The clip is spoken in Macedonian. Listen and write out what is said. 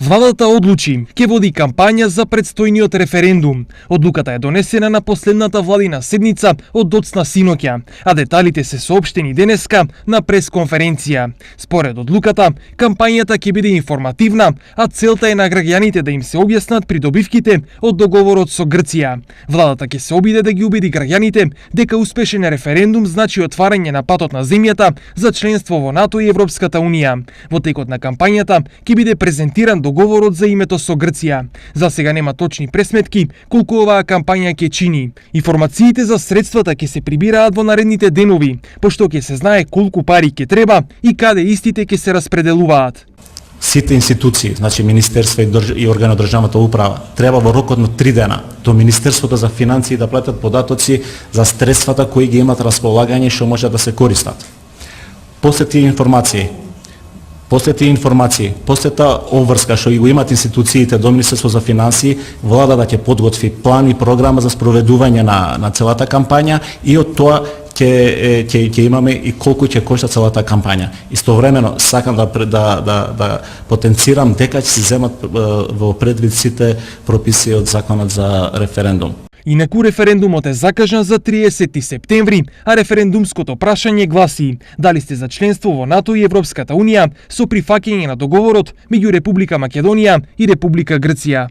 Владата одлучи, ќе води кампања за предстојниот референдум. Одлуката е донесена на последната владина седница од доцна синоќа, а деталите се соопштени денеска на пресконференција. Според одлуката, кампањата ќе биде информативна, а целта е на граѓаните да им се објаснат придобивките од договорот со Грција. Владата ќе се обиде да ги убеди граѓаните дека успешен референдум значи отварање на патот на земјата за членство во НАТО и Европската унија. Во текот на кампањата ќе биде презентиран договорот за името со Грција. За сега нема точни пресметки колку оваа кампања ќе чини. Информациите за средствата ќе се прибираат во наредните денови, пошто ќе се знае колку пари ќе треба и каде истите ќе се распределуваат. Сите институции, значи Министерства и органи од државната управа, треба во рокот на 3 дена до Министерството за финансии да платат податоци за средствата кои ги имат располагање што може да се користат. После тие информации, после таа обврска што го имат институциите до Министерство за финансии, владата ќе подготви план и програма за спроведување на целата кампања и од тоа ќе имаме и колку ќе кошта целата кампања. Истовремено сакам да потенцирам дека ќе се земат во предвид сите прописи од законот за референдум. Инаку референдумот е закажан за 30 септември, а референдумското прашање гласи: дали сте за членство во НАТО и Европската унија со прифаќање на договорот меѓу Република Македонија и Република Грција.